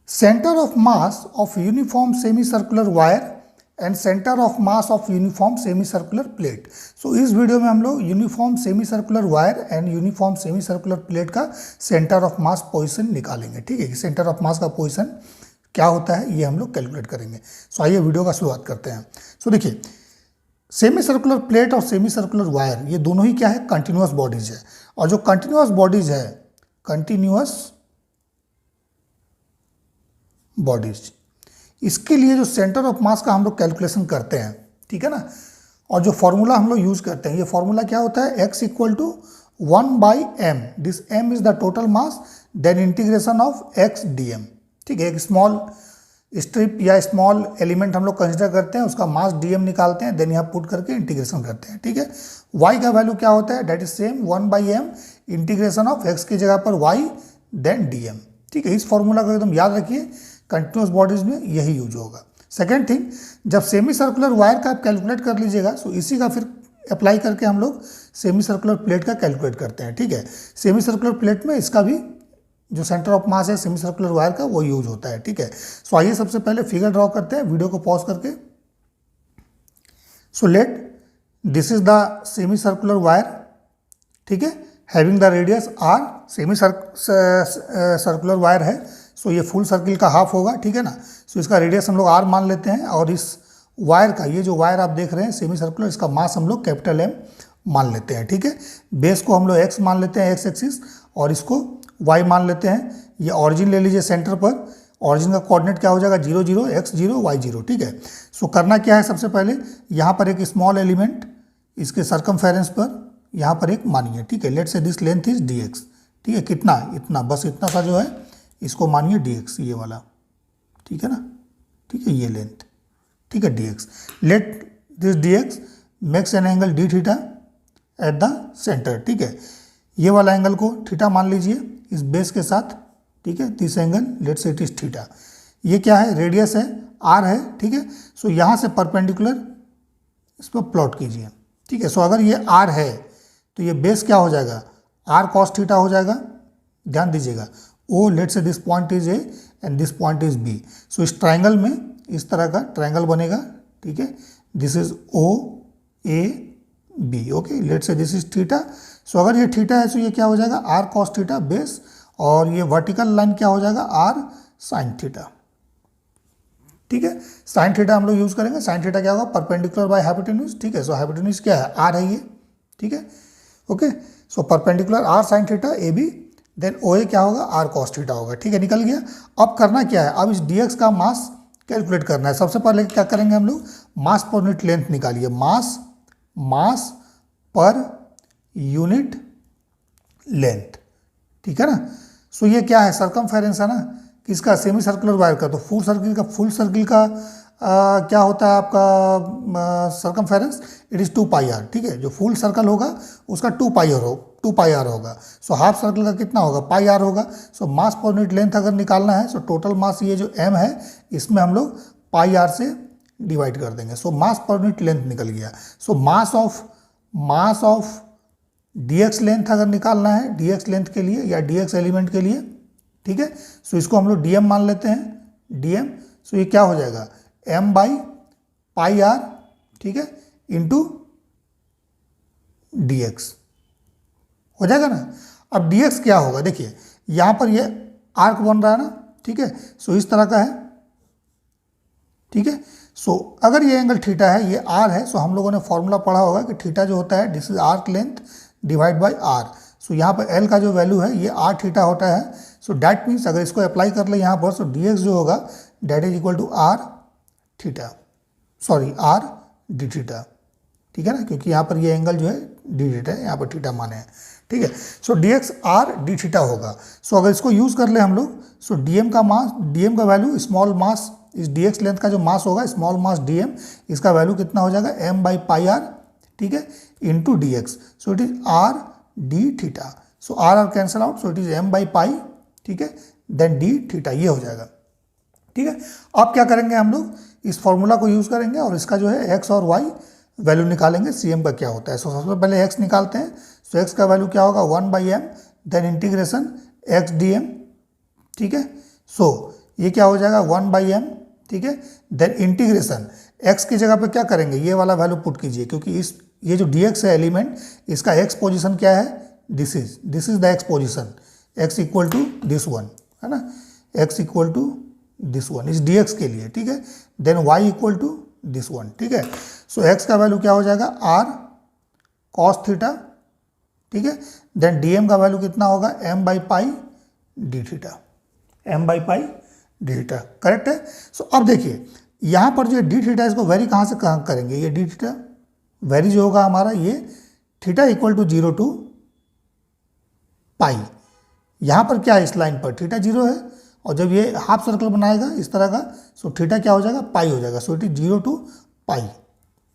Centre of mass of uniform semi circular wire and centre of mass of uniform semi circular plate. So इस video में हम लोग uniform semi circular wire and uniform semi circular plate का centre of mass position निकालेंगे। ठीक है, centre of मास का position क्या होता है ये हम लोग कैलकुलेट करेंगे। सो आइए वीडियो का शुरुआत करते हैं। सो देखिए, सेमी सर्कुलर प्लेट और सेमी सर्कुलर वायर ये दोनों ही क्या है, कंटिन्यूअस बॉडीज है। और जो कंटिन्यूअस बॉडीज है, कंटिन्यूअस बॉडीज, इसके लिए जो सेंटर ऑफ मास का हम लोग कैलकुलेशन करते हैं, ठीक है ना। और जो फॉर्मूला हम लोग यूज करते हैं, ये फॉर्मूला क्या होता है, x equal to 1/m, this m is the total mass, then integration of x dm। ठीक है, एक स्मॉल स्ट्रिप या स्मॉल एलिमेंट हम लोग कंसिडर करते हैं, उसका मास dm निकालते हैं, देन यहाँ पुट करके इंटीग्रेशन करते हैं। ठीक है, y का वैल्यू क्या होता है, that is same 1/m integration of x की जगह पर y देन dm। ठीक है, इस फॉर्मूला को एकदम याद रखिए, कंटिन्यूअस बॉडीज में यही यूज होगा। सेकेंड थिंग, जब सेमी सर्कुलर वायर का आप कैलकुलेट कर लीजिएगा, सो इसी का फिर अप्लाई करके हम लोग सेमी सर्कुलर प्लेट का कैलकुलेट करते हैं। ठीक है, सेमी सर्कुलर प्लेट में इसका भी जो सेंटर ऑफ मास है सेमी सर्कुलर वायर का वो यूज होता है। ठीक है, सो आइए सबसे पहले फिगर ड्रॉ करते हैं, वीडियो को पॉज करके। So let this is the semi circular wire, ठीक है, having the radius r, semi circular wire है, सो ये फुल सर्किल का हाफ होगा। ठीक है ना, सो इसका रेडियस हम लोग r मान लेते हैं, और इस वायर का, ये जो वायर आप देख रहे हैं सेमी सर्कुलर, इसका मास हम लोग कैपिटल M मान लेते हैं। ठीक है, बेस को हम लोग x मान लेते हैं, x एक्सिस, और इसको y मान लेते हैं। ये ऑरिजिन ले लीजिए सेंटर पर, ऑरिजिन का कोऑर्डिनेट क्या हो जाएगा, 0 0 x 0 y 0। ठीक है, सो करना क्या है, सबसे पहले यहाँ पर एक स्मॉल एलिमेंट इसके सर्कमफेरेंस पर यहाँ पर एक मानिए। ठीक है, let's say this length is dx। ठीक है, कितना, इतना, बस इतना सा जो है इसको मानिए dx, ये वाला। ठीक है ना, ठीक है, ये लेंथ, ठीक है, dx। Let this dx makes an angle d theta at the centre. ठीक है, ये वाला एंगल को थीटा मान लीजिए इस बेस के साथ। ठीक है, this angle let's say it is theta. ये क्या है, रेडियस है, r है। ठीक है, सो यहाँ से परपेंडिकुलर इस पर प्लॉट कीजिए। ठीक है, सो अगर ये r है तो ये बेस क्या हो जाएगा, r cos थीटा हो जाएगा। ध्यान दीजिएगा, O let say this point is A and this point is B. So इस ट्राइंगल में इस तरह का ट्राइंगल बनेगा। ठीक है, this is O A B. Okay, let say this is theta. So अगर ये थीटा है तो ये क्या हो जाएगा, r cos थीटा बेस, और ये वर्टिकल लाइन क्या हो जाएगा, r sin थीटा। ठीक है, sin थीटा हम लोग यूज करेंगे। sin थीटा क्या होगा, परपेंडिकुलर बाय हाइपोटेन्यूज। ठीक है, सो हाइपोटेन्यूज क्या है, r है ये। ठीक है, okay, so perpendicular r sin theta A B, then O A क्या होगा, r cos थीटा होगा। ठीक है, निकल गया। अब करना क्या है, अब इस dx का मास कैलकुलेट करना है। सबसे पहले क्या करेंगे हम लोग, मास पर यूनिट लेंथ निकालिए, मास पर यूनिट लेंथ। ठीक है ना, सो ये क्या है, सर्कमफेरेंस है ना, किसका, सेमी सर्कुलर वायर का। तो फुल सर्किल का क्या होता है आपका सर्कमफेरेंस, इट इज 2πr। ठीक है, जो फुल सर्कल होगा उसका 2πr होगा। सो हाफ सर्कल का कितना होगा, πr होगा। सो मास पर यूनिट लेंथ अगर निकालना है, सो टोटल मास ये जो m है इसमें हम लोग πr से डिवाइड कर देंगे। सो मास पर यूनिट लेंथ निकल गया। सो मास ऑफ dx लेंथ अगर निकालना है, dx लेंथ के लिए या dx एलिमेंट के लिए, ठीक है, सो इसको हम लोग dm मान लेते हैं, dm। सो ये क्या हो जाएगा, m/πr, ठीक है, इंटू dx हो जाएगा ना। अब dx क्या होगा, देखिए यहाँ पर ये आर्क बन रहा है ना। ठीक है, सो इस तरह का है। ठीक है, सो अगर ये एंगल थीटा है, ये r है, सो हम लोगों ने फॉर्मूला पढ़ा होगा कि थीटा जो होता है this is arc length divide by r। सो यहाँ पर l का जो वैल्यू है ये r थीटा होता है। सो डैट मीन्स अगर इसको अप्लाई कर ले यहाँ पर, सो dx जो होगा that is equal to r theta, sorry r d theta. ठीक है ना, क्योंकि यहाँ पर ये एंगल जो है d थीटा है, यहाँ पर थीटा माने हैं। ठीक है, सो dx r d थीटा होगा। सो अगर इसको यूज कर ले हम लोग, सो dm का वैल्यू, स्मॉल मास, इस dx लेंथ का जो मास होगा, स्मॉल मास dm, इसका वैल्यू कितना हो जाएगा, m/πr। ठीक है, into dx। So it is r d theta. So r cancel out, so it is m/π। ठीक है, देन d थीटा, ये हो जाएगा। ठीक है, अब क्या करेंगे हम लोग, इस फॉर्मूला को यूज करेंगे और इसका जो है x और y वैल्यू निकालेंगे, cm का क्या होता है। सो सबसे पहले x निकालते हैं। सो x का वैल्यू क्या होगा, 1/m, then integration x dm। ठीक है, सो ये क्या हो जाएगा 1/m, ठीक है। देन इंटीग्रेशन x की जगह पे क्या करेंगे, ये वाला वैल्यू पुट कीजिए, क्योंकि ये जो dx है एलिमेंट, इसका x पोजीशन क्या है, this is the x position, x equal to this one, है ना, x equal to this one इस dx के लिए, ठीक है। Then y equal to this one, ठीक है। सो x का वैल्यू क्या हो जाएगा r cos थीटा, ठीक है। देन dm का वैल्यू कितना होगा, m/पाई डी थीटा, m/पाई डी थीटा, करेक्ट है। सो अब देखिए यहाँ पर जो डी थीटा, इसको वेरी कहाँ से कहाँ करेंगे, ये डी थीटा वेरी जो होगा हमारा, ये थीटा इक्वल टू 0 टू पाई, यहाँ पर क्या है इस लाइन पर थीटा 0 है, और जब ये हाफ सर्कल बनाएगा इस तरह का, सो थीटा क्या हो जाएगा, पाई हो जाएगा, सो इट इज 0 टू पाई,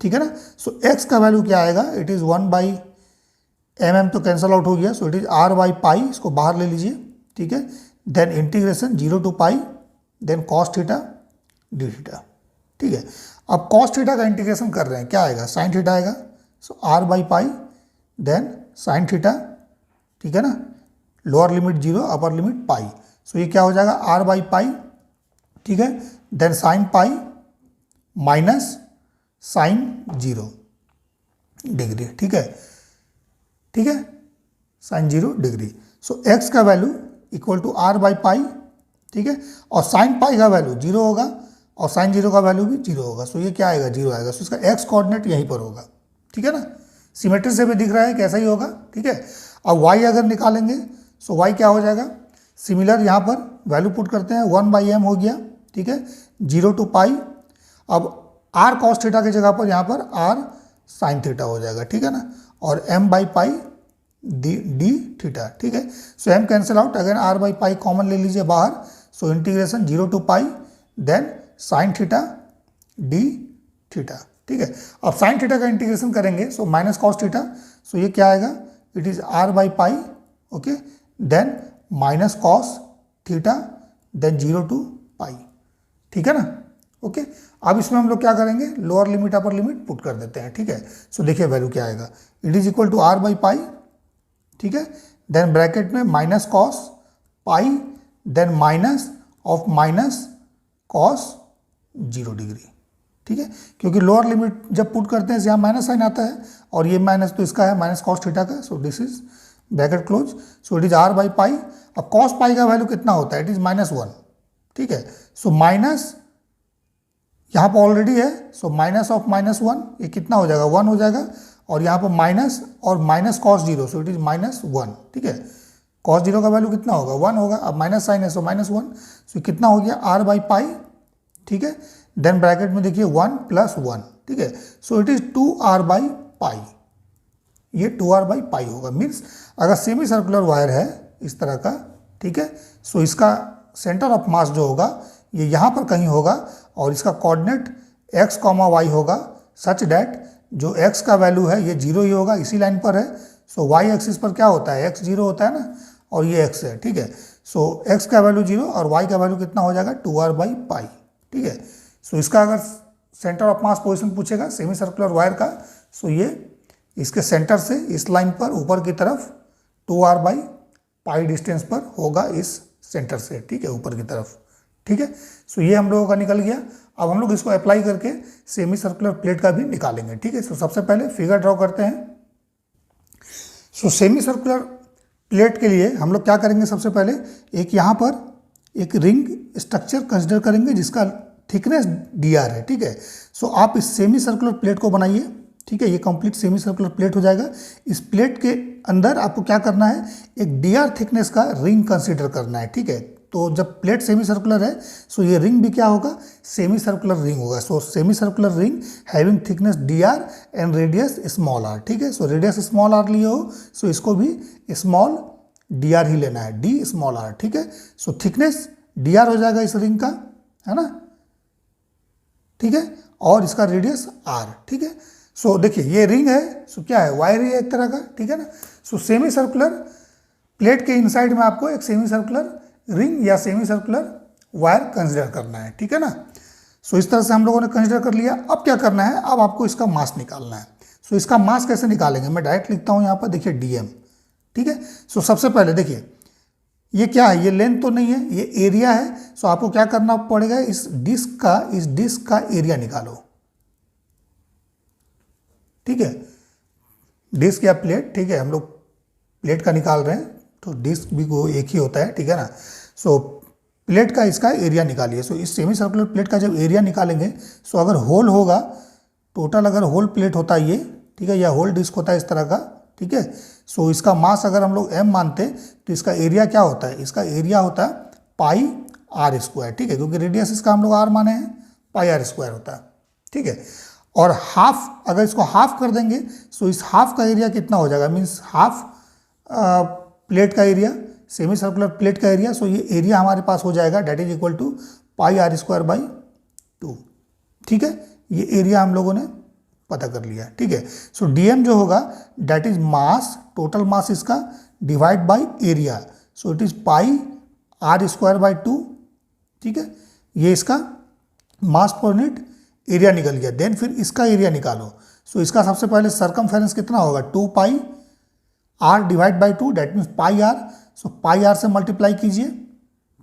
ठीक है ना। सो x का वैल्यू क्या आएगा, इट इज़ 1/mm, तो कैंसल आउट हो गया, सो इट इज r/पाई, इसको बाहर ले लीजिए, ठीक है। Then integration 0 to pi, then cos theta D theta, ठीक है। अब cos थीटा का इंटीग्रेशन कर रहे हैं, क्या आएगा, sin थीटा आएगा, सो r/पाई, देन sin थीटा, ठीक है ना, lower limit 0, upper limit pi, so ये क्या हो जाएगा r/पाई, ठीक है। Then sin pi minus sin 0 degree, ठीक है, ठीक है, sin 0 डिग्री। सो x का वैल्यू इक्वल टू r/पाई, ठीक है, और sin पाई का वैल्यू 0 होगा, और sin 0 का वैल्यू भी 0 होगा, सो ये क्या आएगा, 0 आएगा, सो इसका x कोऑर्डिनेट यहीं पर होगा, ठीक है ना, सिमेट्री से भी दिख रहा है कैसा ही होगा, ठीक है। अब y अगर निकालेंगे, सो y क्या हो जाएगा, सिमिलर यहाँ पर वैल्यू पुट करते हैं, 1/m हो गया, ठीक है, 0 टू पाई, अब r cos थीटा की जगह पर यहाँ पर r sin थीटा हो जाएगा, ठीक है ना, और m/पाई डी थीटा, ठीक है। So m cancel out, again r/पाई कॉमन ले लीजिए बाहर, so integration 0 to pi, then sin theta D theta, ठीक है। अब sin थीटा का इंटीग्रेशन करेंगे, so minus cos theta, so ये क्या आएगा, इट इज r/पाई, okay, then minus cos theta, then 0 to pi, ठीक है ना, ओके। अब इसमें हम लोग क्या करेंगे, lower limit upper limit put कर देते हैं, ठीक है। सो देखिए वैल्यू क्या आएगा, इट इज इक्वल टू r/पाई, ठीक है, देन ब्रैकेट में minus cos pi, then minus of minus cos 0 degree, ठीक है, क्योंकि लोअर लिमिट जब पुट करते हैं यहाँ माइनस साइन आता है, और ये माइनस तो इसका है माइनस कॉस थीटा का, so this is bracket close, so it is r/पाई। अब कॉस पाई का वैल्यू कितना होता है, इट इज -1, ठीक है। सो माइनस यहाँ पर ऑलरेडी है, सो माइनस ऑफ -1, ये कितना हो जाएगा, 1 हो जाएगा, और यहाँ पर माइनस और minus cos 0, so it is -1, ठीक है। cos 0 का वैल्यू कितना होगा, 1 होगा, अब माइनस साइन है, सो -1, सो कितना हो गया r/पाई, ठीक है। देन ब्रैकेट में देखिए 1 + 1, ठीक है, सो इट इज 2r/पाई, ये 2r/पाई होगा। मीन्स अगर सेमी सर्कुलर वायर है इस तरह का, ठीक है, सो इसका सेंटर ऑफ मास जो होगा ये यहाँ पर कहीं होगा, और इसका कोऑर्डिनेट x, y होगा, सच डैट जो x का वैल्यू है ये 0 ही होगा, इसी लाइन पर है, सो y एक्सिस पर क्या होता है, x 0 होता है ना, और ये x है, ठीक है। सो x का वैल्यू 0 और y का वैल्यू कितना हो जाएगा, 2r/पाई, ठीक है। सो इसका अगर सेंटर ऑफ मास पोजीशन पूछेगा सेमी सर्कुलर वायर का, सो ये इसके सेंटर से इस लाइन पर ऊपर की तरफ 2r/पाई डिस्टेंस पर होगा, इस सेंटर से, ठीक है, ऊपर की तरफ, ठीक है। सो ये हम लोगों का निकल गया। अब हम लोग इसको अप्लाई करके सेमी सर्कुलर प्लेट का भी निकालेंगे, ठीक है। सो सबसे पहले फिगर ड्रॉ करते हैं। सो सेमी सर्कुलर प्लेट के लिए हम लोग क्या करेंगे, सबसे पहले एक यहाँ पर एक रिंग स्ट्रक्चर कंसिडर करेंगे जिसका थिकनेस dr है, ठीक है। सो आप इस सेमी सर्कुलर प्लेट को बनाइए, ठीक है, ये कंप्लीट सेमी सर्कुलर प्लेट हो जाएगा। इस प्लेट के अंदर आपको क्या करना है, एक dr थिकनेस का रिंग कंसिडर करना है, ठीक है। तो जब प्लेट सेमी सर्कुलर है, सो ये रिंग भी क्या होगा, सेमी सर्कुलर रिंग होगा। So semi circular ring having thickness dr and radius small r, ठीक है। सो रेडियस स्मॉल r लिए हो, सो इसको भी स्मॉल dr ही लेना है, d स्मॉल r, ठीक है। सो थिकनेस dr हो जाएगा इस रिंग का, है ना, ठीक है, और इसका रेडियस r, ठीक है। सो देखिए ये रिंग है, सो क्या है, वायर ही है एक तरह का, ठीक है ना। सो सेमी सर्कुलर प्लेट के इनसाइड में आपको एक सेमी सर्कुलर रिंग या सेमी सर्कुलर वायर कंसिडर करना है, ठीक है ना। सो इस तरह से हम लोगों ने कंसिडर कर लिया। अब क्या करना है, अब आपको इसका मास निकालना है। सो इसका मास कैसे निकालेंगे, मैं डायरेक्ट लिखता हूँ यहाँ पर, देखिए dm, ठीक है। सो सबसे पहले देखिए ये क्या है, ये लेंथ तो नहीं है, ये एरिया है। सो आपको क्या करना पड़ेगा, इस डिस्क का एरिया निकालो। ठीक है, डिस्क या प्लेट, ठीक है, हम लोग प्लेट का निकाल रहे हैं तो डिस्क भी वो एक ही होता है, ठीक है ना। सो प्लेट का इसका एरिया निकालिए। सो इस सेमी सर्कुलर प्लेट का जब एरिया निकालेंगे, सो अगर होल होगा, टोटल अगर होल प्लेट होता है ये, ठीक है, या होल डिस्क होता है इस तरह का, ठीक है, सो इसका मास अगर हम लोग m मानते तो इसका एरिया क्या होता है, इसका एरिया होता है पाई आर स्क्वायर, ठीक है, क्योंकि रेडियस इसका हम लोग r माने हैं, पाई आर स्क्वायर होता है, ठीक है। और हाफ, अगर इसको हाफ कर देंगे, सो इस हाफ का एरिया कितना हो जाएगा, मीन्स हाफ प्लेट का एरिया, सेमी सर्कुलर प्लेट का एरिया। सो ये एरिया हमारे पास हो जाएगा that is equal to pi are square by 2, ठीक है। ये एरिया हम लोगों ने पता कर लिया, ठीक है। सो डीएम जो होगा that is mass, total mass इसका divide by area, so it is pi are square by 2, ठीक है। ये इसका मास पर यूनिट एरिया निकल गया। देन फिर इसका एरिया निकालो। सो इसका सबसे पहले सरकमफेरेंस कितना होगा, 2 pi R divide by 2, that means pi R. So pi R से मल्टीप्लाई कीजिए,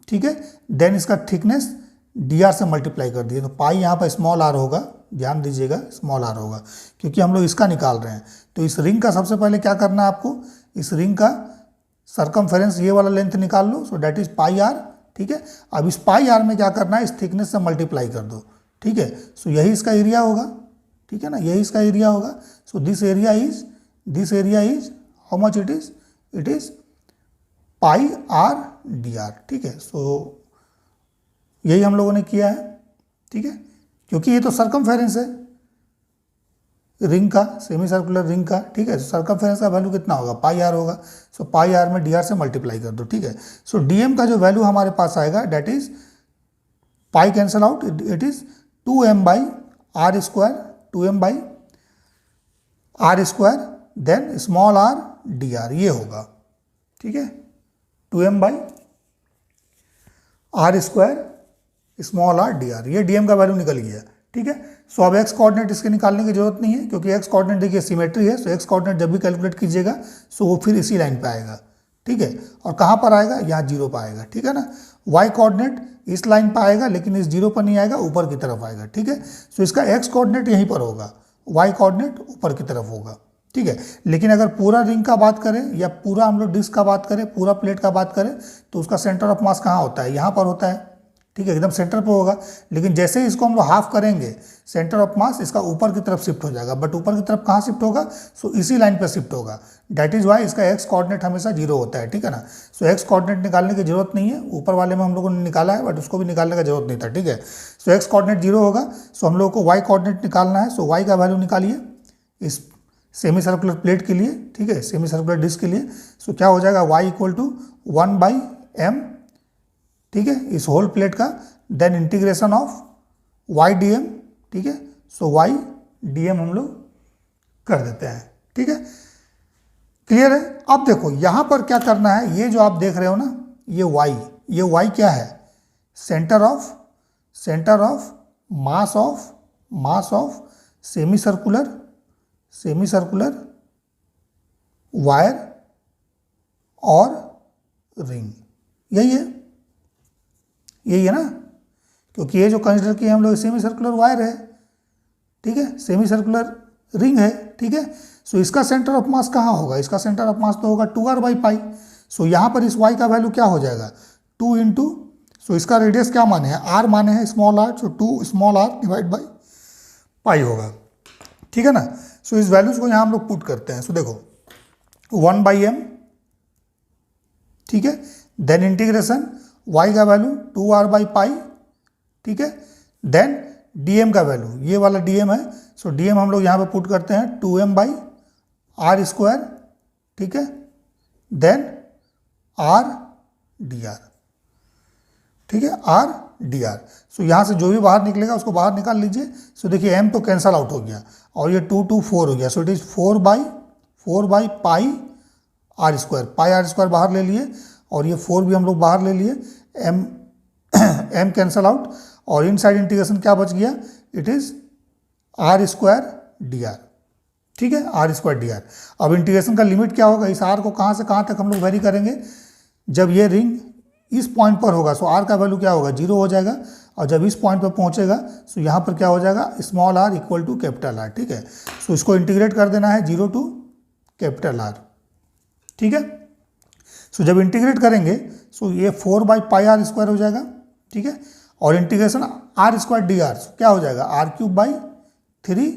ठीक है। देन इसका थिकनेस डी आर से मल्टीप्लाई कर दिए, तो पाई यहाँ पर स्मॉल आर होगा, ध्यान दीजिएगा स्मॉल आर होगा, क्योंकि हम लोग इसका निकाल रहे हैं। तो इस रिंग का सबसे पहले क्या करना है आपको, इस रिंग का सरकमफेरेंस ये वाला लेंथ निकाल लो, सो डेट इज पाई आर, ठीक है। अब इस पाई आर में क्या करना है, इस थिकनेस से मल्टीप्लाई कर दो, ठीक है। सो यही इसका एरिया होगा, ठीक है ना, यही इसका एरिया होगा। So this area is how much it is pi are D R, ठीक है। सो यही हम लोगों ने किया है, ठीक है, क्योंकि ये तो सरकमफेरेंस है रिंग का, सेमी सर्कुलर रिंग का, ठीक है। सरकमफेरेंस का वैल्यू कितना होगा, पाई आर होगा। सो पाई आर में डी आर से मल्टीप्लाई कर दो, ठीक है। सो डीएम का जो वैल्यू हमारे पास आएगा that is pi cancel out, it is 2m by R square, 2m by R square, then small R D R, ये होगा, ठीक है, 2m by R square small R D R, ये डीएम का वैल्यू निकल गया, ठीक है। सो अब एक्स कोऑर्डिनेट इसके निकालने की जरूरत नहीं है, क्योंकि एक्स कोऑर्डिनेट देखिए सिमेट्री है। सो एक्स कोऑर्डिनेट जब भी कैलकुलेट कीजिएगा, सो वो फिर इसी लाइन पे आएगा, ठीक है। और कहाँ पर आएगा, यहाँ 0 पर आएगा, ठीक है ना। वाई कोऑर्डिनेट इस लाइन पर आएगा, लेकिन इस 0 पर नहीं आएगा, ऊपर की तरफ आएगा, ठीक है। सो इसका एक्स कोऑर्डिनेट यहीं पर होगा, वाई कोऑर्डिनेट ऊपर की तरफ होगा, ठीक है। लेकिन अगर पूरा रिंग का बात करें या पूरा हम लोग डिस्क का बात करें, पूरा प्लेट का बात करें, तो उसका सेंटर ऑफ मास कहाँ होता है, यहाँ पर होता है, ठीक है, एकदम सेंटर पे होगा। लेकिन जैसे ही इसको हम लोग हाफ करेंगे, सेंटर ऑफ मास इसका ऊपर की तरफ शिफ्ट हो जाएगा। बट ऊपर की तरफ कहाँ शिफ्ट होगा, सो इसी लाइन पे शिफ्ट होगा। डेट इज वाई इसका एक्स कोऑर्डिनेट हमेशा 0 होता है, ठीक है ना। सो एक्स कोऑर्डिनेट निकालने की जरूरत नहीं है, ऊपर वाले में हम लोगों ने निकाला है, बट उसको भी निकालने का जरूरत नहीं था, ठीक है। सो एक्स कोऑर्डिनेट 0 होगा। सो हम लोगों को वाई कोऑर्डिनेट निकालना है। सो वाई का वैल्यू निकालिए इस सेमी सर्कुलर प्लेट के लिए, ठीक है, सेमी सर्कुलर डिस्क के लिए। सो क्या हो जाएगा, वाई इक्वल टू 1/m, ठीक है, इस होल प्लेट का। Then integration of Y D M, ठीक है। सो वाई डी एम हम लोग कर देते हैं, ठीक है, क्लियर है। अब देखो यहाँ पर क्या करना है, ये जो आप देख रहे हो ना, ये वाई क्या है, centre of mass of semi circular wire और रिंग, यही है ना, क्योंकि ये जो कंसिडर किए हम लोग सेमी सर्कुलर वायर है, ठीक है, सेमी सर्कुलर रिंग है, ठीक है। सो इसका सेंटर ऑफ मास कहाँ होगा, इसका सेंटर ऑफ मास तो होगा 2r बाई पाई। सो यहाँ पर इस y का वैल्यू क्या हो जाएगा, 2 इंटू, सो इसका रेडियस क्या माने हैं, r माने हैं, small r, so 2 small r divide by pi होगा, ठीक है ना। सो इस वैल्यूज को यहाँ हम लोग पुट करते हैं। सो देखो 1/m, ठीक है, देन इंटीग्रेशन y का वैल्यू 2r बाई पाई, ठीक है, देन dm का वैल्यू, ये वाला dm है। सो dm हम लोग यहाँ पे पुट करते हैं 2m बाई आर स्क्वायर, ठीक है, देन r dr, ठीक है, r dr। सो यहाँ से जो भी बाहर निकलेगा उसको बाहर निकाल लीजिए। सो देखिए m तो कैंसल आउट हो गया और ये 2 2 4 हो गया। So it is 4 by pi are square, pi are square बाहर ले लिए और ये 4 भी हम लोग बाहर ले लिए, m कैंसल आउट और इन साइड इंटीग्रेशन क्या बच गया, it is R square D R, ठीक है, आर स्क्वायर डी आर। अब इंटीग्रेशन का लिमिट क्या होगा, इस आर को कहाँ से कहाँ तक हम लोग वेरी करेंगे, जब ये रिंग इस पॉइंट पर होगा सो आर का वैल्यू क्या होगा, 0 हो जाएगा, और जब इस पॉइंट पर पहुंचेगा सो यहाँ पर क्या हो जाएगा, small R equal to capital R. ठीक है, सो इसको इंटीग्रेट कर देना है 0 टू कैपिटल आर। ठीक है, सो जब इंटीग्रेट करेंगे सो ये 4/πr² हो जाएगा। ठीक है, और इंटीग्रेशन r² dr क्या हो जाएगा, r³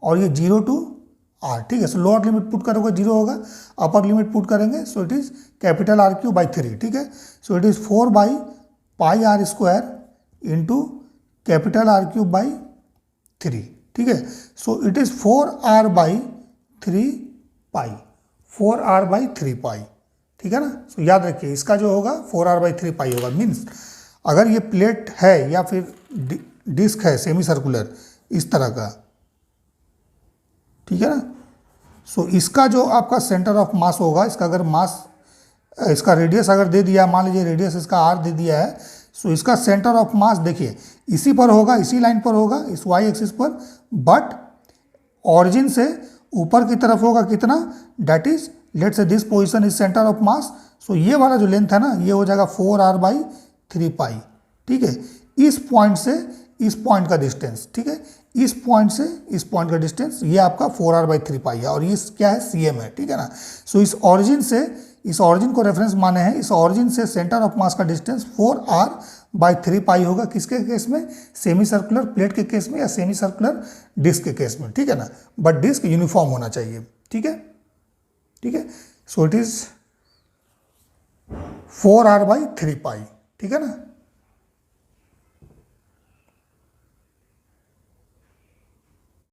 और ये 0 टू r। ठीक है, सो लोअर लिमिट पुट करोगे 0 होगा, अपर लिमिट पुट करेंगे सो इट इज कैपिटल r³/3। ठीक है, सो it is 4/πr² into capital r³/3। ठीक है, सो इट इज 4r/3π, 4r/3π। ठीक है ना, सो याद रखिए इसका जो होगा 4r/3π होगा। मीन्स अगर ये प्लेट है या फिर डिस्क है सेमी सर्कुलर इस तरह का, ठीक है ना, सो इसका जो आपका सेंटर ऑफ मास होगा, इसका अगर मास, इसका रेडियस अगर दे दिया, मान लीजिए रेडियस इसका r दे दिया है, सो इसका सेंटर ऑफ मास देखिए इसी पर होगा, इसी लाइन पर होगा, इस y एक्सिस पर, बट ऑरिजिन से ऊपर की तरफ होगा कितना, that is let say this position is centre of mass. So ये वाला जो लेंथ है ना, ये हो जाएगा 4r/3π। ठीक है, इस पॉइंट से इस पॉइंट का डिस्टेंस, ठीक है, इस पॉइंट से इस पॉइंट का डिस्टेंस ये आपका 4r/3π है, और ये क्या है, cm है। ठीक है ना, सो इस ऑरिजिन से, इस ऑरिजिन को रेफरेंस माने हैं, इस ऑरिजिन से सेंटर ऑफ मास का डिस्टेंस 4r/3π होगा। किसके केस में, सेमी सर्कुलर प्लेट के केस में या सेमी सर्कुलर डिस्क के केस में। ठीक है ना, बट डिस्क यूनिफॉर्म होना चाहिए। ठीक है, ठीक है, सो इट इज 4r/3π। ठीक है ना।